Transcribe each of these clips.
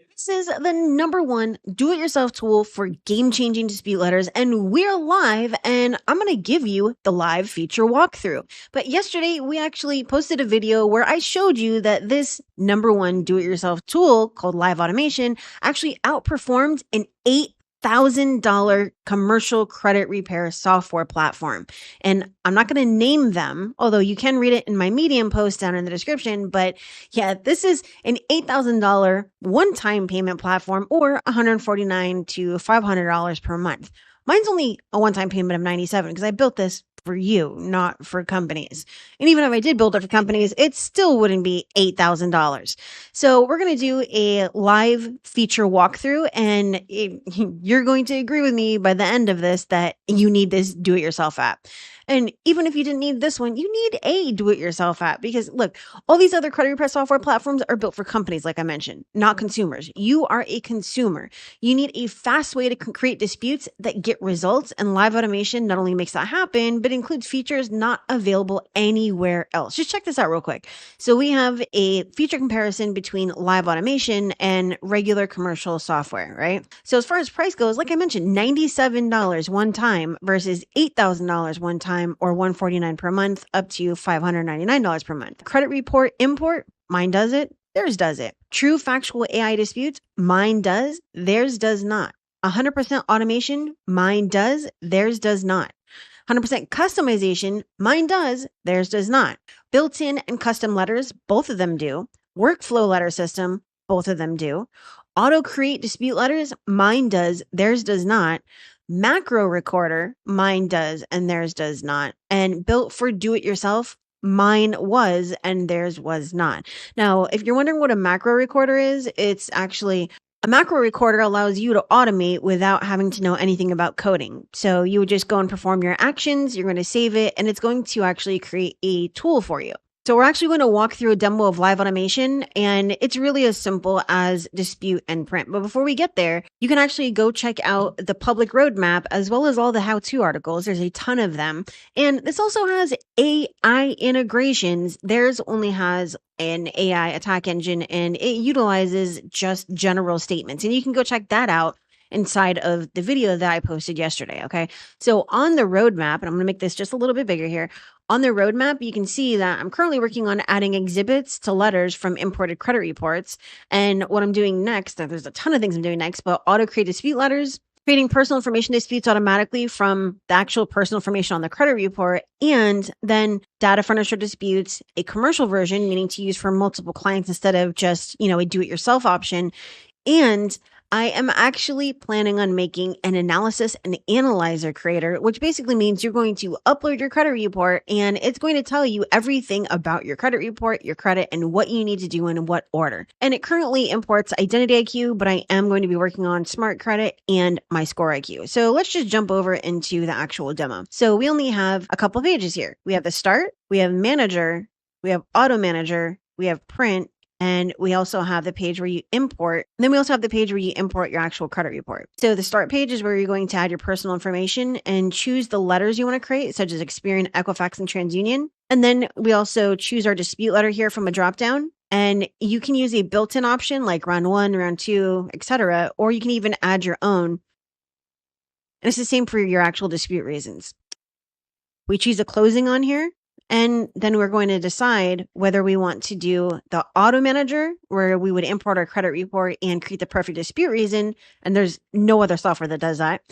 This is the #1 do-it-yourself tool for game-changing dispute letters, and we're live, and I'm going to give you the live feature walkthrough. But yesterday, we actually posted a video where I showed you that this #1 do-it-yourself tool called Live Automation actually outperformed an $8,000 commercial credit repair software platform. And I'm not going to name them, although you can read it in my Medium post down in the description. But yeah, this is an $8,000 one-time payment platform or $149 to $500 per month. Mine's only a one-time payment of $97 because I built this for you, not for companies. And even if I did build it for companies, it still wouldn't be $8,000. So we're going to do a live feature walkthrough, and you're going to agree with me by the end of this that you need this do-it-yourself app. And even if you didn't need this one, you need a do-it-yourself app because look, all these other credit repair software platforms are built for companies, like I mentioned, not consumers. You are a consumer. You need a fast way to create disputes that get results, and Live Automation not only makes that happen, but includes features not available anywhere else. Just check this out real quick. So we have a feature comparison between Live Automation and regular commercial software, right? So as far as price goes, like I mentioned, $97 one time versus $8,000 one time, or $149 per month, up to $599 per month. Credit report import, mine does it, theirs does it. True factual AI disputes, mine does, theirs does not. 100% automation, mine does, theirs does not. 100% customization, mine does, theirs does not. Built-in and custom letters, both of them do. Workflow letter system, both of them do. Auto create dispute letters, mine does, theirs does not. Macro recorder, mine does, and theirs does not. And built for do-it-yourself, mine was, and theirs was not. Now, if you're wondering what a macro recorder is, it's actually a macro recorder allows you to automate without having to know anything about coding. So you would just go and perform your actions, you're going to save it, and it's going to actually create a tool for you. So we're actually going to walk through a demo of Live Automation, and it's really as simple as dispute and print. But before we get there, you can actually go check out the public roadmap as well as all the how-to articles. There's a ton of them. And this also has AI integrations. Theirs only has an AI attack engine, and it utilizes just general statements. And you can go check that out inside of the video that I posted yesterday, okay? So on the roadmap, and I'm gonna make this just a little bit bigger here, on the roadmap, you can see that I'm currently working on adding exhibits to letters from imported credit reports. And what I'm doing next, there's a ton of things I'm doing next, but auto create dispute letters, creating personal information disputes automatically from the actual personal information on the credit report, and then data furnisher disputes, a commercial version, meaning to use for multiple clients instead of just, a do-it-yourself option. And I am actually planning on making an analysis and analyzer creator, which basically means you're going to upload your credit report and it's going to tell you everything about your credit report, your credit, and what you need to do in what order. And it currently imports Identity IQ, but I am going to be working on Smart Credit and My Score IQ. So let's just jump over into the actual demo. So we only have a couple pages here. We have the start, we have manager, we have auto manager, we have print, and we also have the page where you import. And then we also have the page where you import your actual credit report. So the start page is where you're going to add your personal information and choose the letters you want to create, such as Experian, Equifax, and TransUnion. And then we also choose our dispute letter here from a dropdown. And you can use a built-in option like round 1, round 2, etc. Or you can even add your own. And it's the same for your actual dispute reasons. We choose a closing on here. And then we're going to decide whether we want to do the auto manager, where we would import our credit report and create the perfect dispute reason. And there's no other software that does that.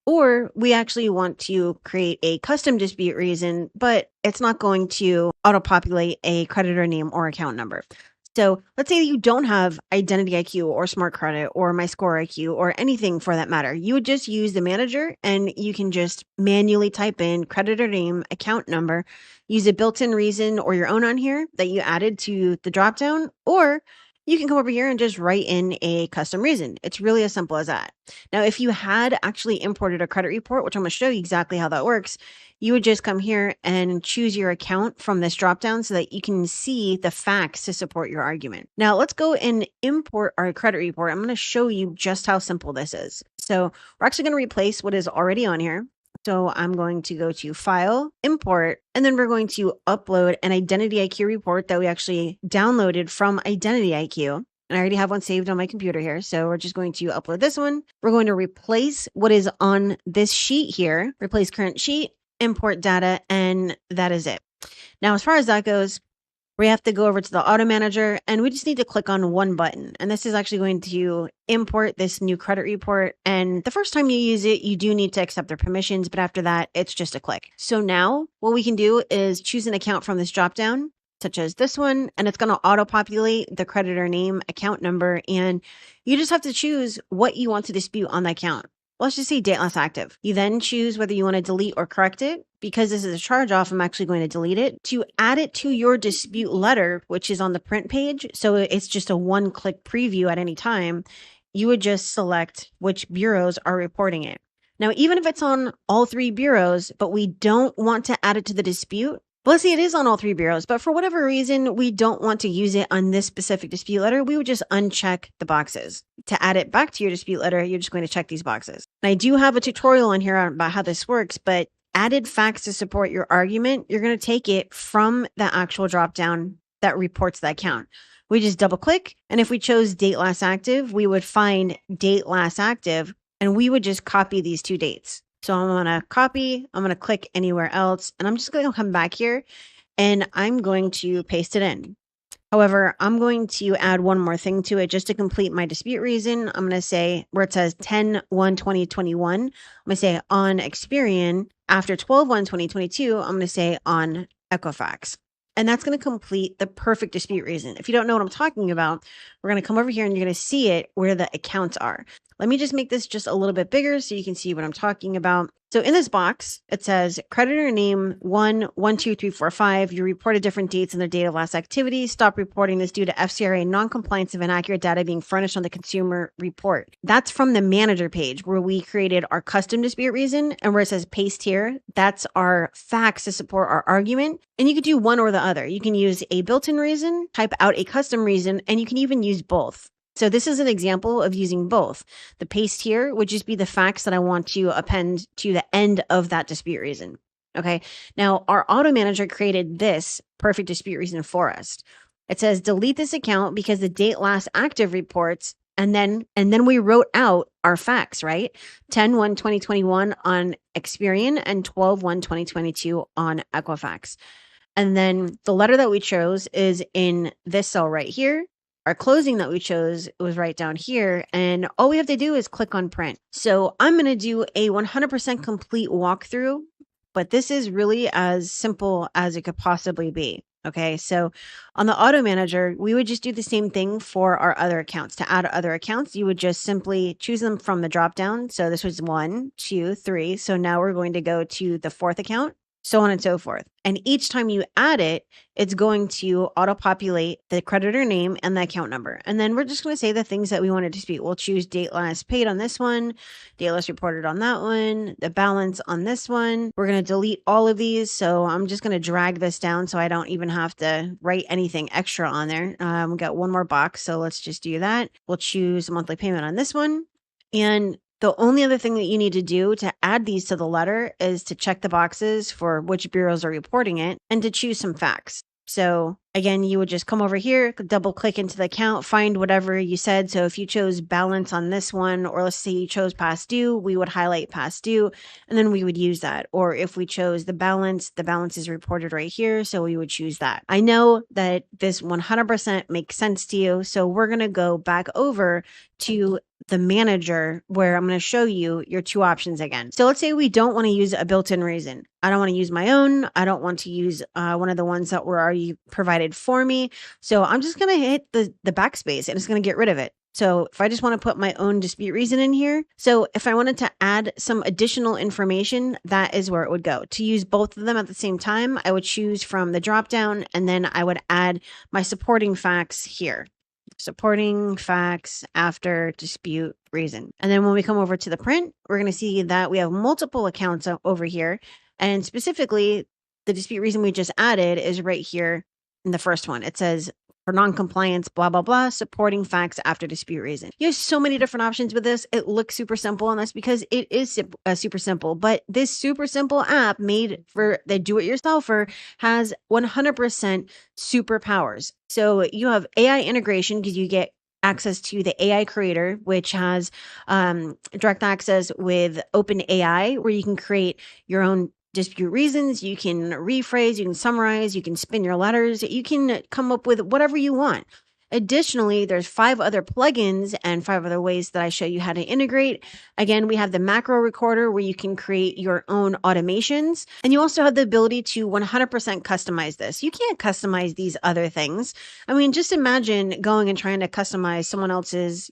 Or we actually want to create a custom dispute reason, but it's not going to auto-populate a creditor name or account number. So let's say you don't have Identity IQ or Smart Credit or My Score IQ or anything for that matter. You would just use the manager and you can just manually type in creditor name, account number, use a built-in reason or your own on here that you added to the dropdown, or you can come over here and just write in a custom reason. It's really as simple as that. Now, if you had actually imported a credit report, which I'm going to show you exactly how that works, you would just come here and choose your account from this dropdown so that you can see the facts to support your argument. Now, let's go and import our credit report. I'm going to show you just how simple this is. So we're actually going to replace what is already on here. So I'm going to go to File, Import, and then we're going to upload an Identity IQ report that we actually downloaded from Identity IQ. And I already have one saved on my computer here. So we're just going to upload this one. We're going to replace what is on this sheet here, replace current sheet, import data, and that is it. Now, as far as that goes, we have to go over to the auto manager and we just need to click on one button. And this is actually going to import this new credit report. And the first time you use it, you do need to accept their permissions, but after that, it's just a click. So now what we can do is choose an account from this dropdown, such as this one, and it's going to auto-populate the creditor name, account number, and you just have to choose what you want to dispute on the account. Let's just say date last active. You then choose whether you want to delete or correct it. Because this is a charge off, I'm actually going to delete it. To add it to your dispute letter, which is on the print page, so it's just a one-click preview at any time, you would just select which bureaus are reporting it. Now, even if it's on all 3 bureaus, but we don't want to add it to the dispute, let's say it is on all 3 bureaus, but for whatever reason, we don't want to use it on this specific dispute letter, we would just uncheck the boxes. To add it back to your dispute letter, you're just going to check these boxes. And I do have a tutorial on here about how this works, but added facts to support your argument, you're going to take it from the actual dropdown that reports the account. We just double click, and if we chose date last active, we would find date last active, and we would just copy these 2 dates. So I'm going to copy, I'm going to click anywhere else, and I'm just going to come back here, and I'm going to paste it in. However, I'm going to add one more thing to it just to complete my dispute reason. I'm going to say where it says 10/1/2021, I'm going to say on Experian. After 12/1/2022, I'm going to say on Equifax. And that's going to complete the perfect dispute reason. If you don't know what I'm talking about, we're going to come over here and you're going to see it where the accounts are. Let me just make this just a little bit bigger so you can see what I'm talking about. So in this box, it says creditor name 1, 1, 2, 3, 4, 5. You reported different dates in their date of last activity. Stop reporting this due to FCRA non-compliance of inaccurate data being furnished on the consumer report. That's from the manager page where we created our custom dispute reason, and where it says paste here, that's our facts to support our argument. And you could do one or the other. You can use a built-in reason, type out a custom reason, and you can even use both. So this is an example of using both. The paste here would just be the facts that I want to append to the end of that dispute reason. Okay. Now our auto manager created this perfect dispute reason for us. It says delete this account because the date last active reports, and then we wrote out our facts, right? 10/1/2021 on Experian and 12/1/2022 on Equifax. And then the letter that we chose is in this cell right here. Our closing that we chose was right down here, and all we have to do is click on print. So I'm going to do a 100% complete walkthrough, but this is really as simple as it could possibly be. Okay, so on the auto manager, we would just do the same thing for our other accounts. To add other accounts, you would just simply choose them from the drop down. So this was 1, 2, 3. So now we're going to go to the 4th account, so on and so forth. And each time you add it, it's going to auto-populate the creditor name and the account number. And then we're just going to say the things that we want to dispute. We'll choose date last paid on this one, date last reported on that one, the balance on this one. We're going to delete all of these. So I'm just going to drag this down so I don't even have to write anything extra on there. We got one more box, so let's just do that. We'll choose monthly payment on this one. And the only other thing that you need to do to add these to the letter is to check the boxes for which bureaus are reporting it and to choose some facts. So again, you would just come over here, double click into the account, find whatever you said. So if you chose balance on this one, or let's say you chose past due, we would highlight past due, and then we would use that. Or if we chose the balance is reported right here, so we would choose that. I know that this 100% makes sense to you, so we're going to go back over to the manager where I'm going to show you your 2 options again. So let's say we don't want to use a built-in reason. I don't want to use my own. I don't want to use one of the ones that were already provided for me. So I'm just going to hit the backspace and it's going to get rid of it. So if I just want to put my own dispute reason in here. So if I wanted to add some additional information, that is where it would go. To use both of them at the same time, I would choose from the dropdown and then I would add my supporting facts here. Supporting facts after dispute reason. And then when we come over to the print, we're going to see that we have multiple accounts over here. And specifically, the dispute reason we just added is right here in the first one. It says for non-compliance, blah, blah, blah, supporting facts after dispute reason. You have so many different options with this. It looks super simple, and that's because it is super simple. But this super simple app made for the do-it-yourselfer has 100% superpowers. So you have AI integration because you get access to the AI creator, which has direct access with OpenAI, where you can create your own dispute reasons, you can rephrase, you can summarize, you can spin your letters, you can come up with whatever you want. Additionally, there's 5 other plugins and 5 other ways that I show you how to integrate. Again, we have the macro recorder where you can create your own automations, and you also have the ability to 100% customize this. You can't customize these other things. I mean, just imagine going and trying to customize someone else's,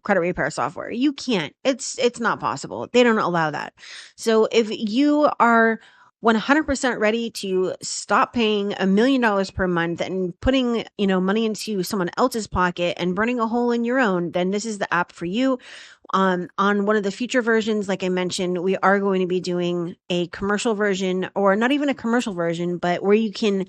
credit repair software. You can't. It's not possible. They don't allow that. So if you are 100% ready to stop paying $1 million per month and putting, money into someone else's pocket and burning a hole in your own, then this is the app for you. On one of the future versions, like I mentioned, we are going to be doing a commercial version, or not even a commercial version, but where you can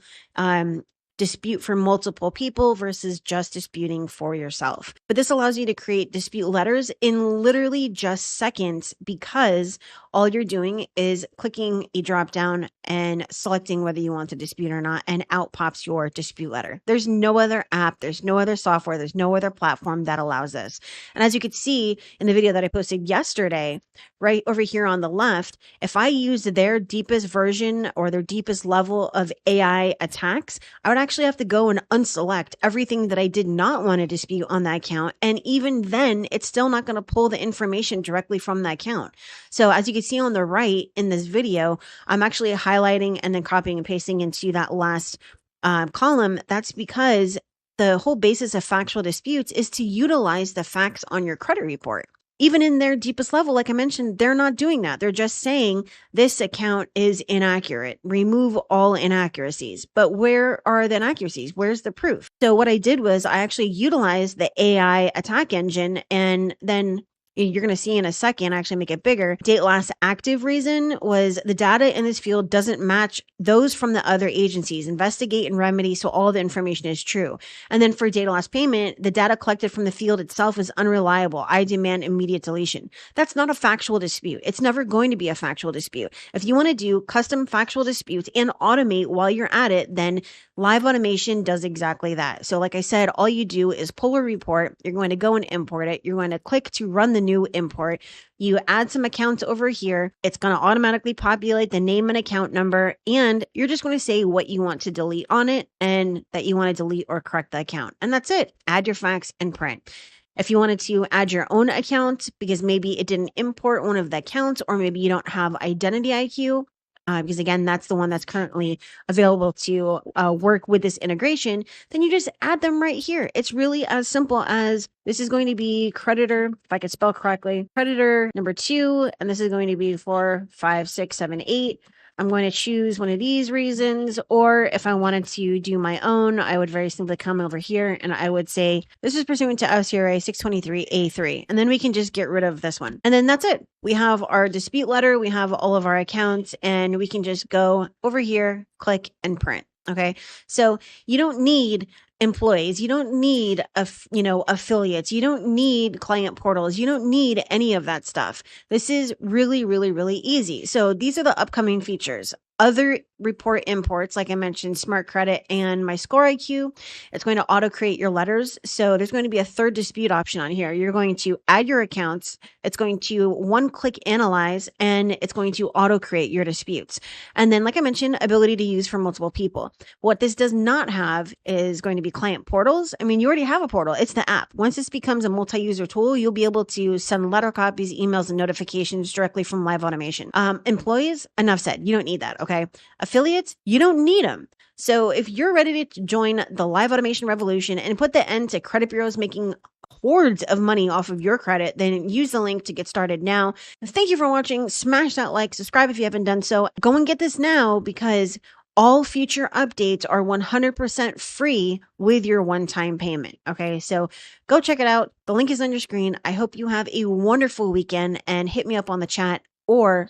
dispute for multiple people versus just disputing for yourself. But this allows you to create dispute letters in literally just seconds, because all you're doing is clicking a drop down and selecting whether you want to dispute or not, and out pops your dispute letter. There's no other app, there's no other software, there's no other platform that allows this. And as you could see in the video that I posted yesterday, right over here on the left, if I used their deepest version or their deepest level of AI attacks, I would actually have to go and unselect everything that I did not want to dispute on that account. And even then, it's still not going to pull the information directly from that account. So as you can see on the right in this video, I'm actually highlighting and then copying and pasting into that last column. That's because the whole basis of factual disputes is to utilize the facts on your credit report. Even in their deepest level, like I mentioned, they're not doing that. They're just saying this account is inaccurate. Remove all inaccuracies. But where are the inaccuracies? Where's the proof? So what I did was I actually utilized the AI attack engine, and then you're going to see in a second, actually make it bigger. Date last active reason was the data in this field doesn't match those from the other agencies. Investigate and remedy so all the information is true. And then for data last payment, the data collected from the field itself is unreliable. I demand immediate deletion. That's not a factual dispute. It's never going to be a factual dispute. If you want to do custom factual disputes and automate while you're at it, then live automation does exactly that. So like I said, all you do is pull a report. You're going to go and import it. You're going to click to run the new import. You add some accounts over here. It's going to automatically populate the name and account number, and you're just going to say what you want to delete on it and that you want to delete or correct the account. And that's it. Add your facts and print. If you wanted to add your own account because maybe it didn't import one of the accounts, or maybe you don't have Identity IQ, because again, that's the one that's currently available to work with this integration, then you just add them right here. It's really as simple as this is going to be creditor, if I could spell correctly, creditor number 2, and this is going to be 4, 5, 6, 7, 8. I'm going to choose one of these reasons, or if I wanted to do my own, I would very simply come over here and I would say, this is pursuant to SCRA 623A3, and then we can just get rid of this one. And then that's it. We have our dispute letter, we have all of our accounts, and we can just go over here, click and print. Okay. So you don't need employees. You don't need, affiliates. You don't need client portals. You don't need any of that stuff. This is really, really, really easy. So these are the upcoming features. Other report imports, like I mentioned, Smart Credit and My Score IQ, it's going to auto create your letters. So there's going to be a third dispute option on here. You're going to add your accounts. It's going to one-click analyze, and it's going to auto create your disputes. And then, like I mentioned, ability to use for multiple people. What this does not have is going to be client portals. I mean, you already have a portal. It's the app. Once this becomes a multi-user tool, you'll be able to send letter copies, emails, and notifications directly from live automation. Employees, enough said. You don't need that. Okay. Affiliates, you don't need them. So if you're ready to join the live automation revolution and put the end to credit bureaus making hordes of money off of your credit, then use the link to get started now. Thank you for watching. Smash that like, subscribe if you haven't done so. Go and get this now, because all future updates are 100% free with your one-time payment. Okay, so go check it out. The link is on your screen. I hope you have a wonderful weekend, and hit me up on the chat or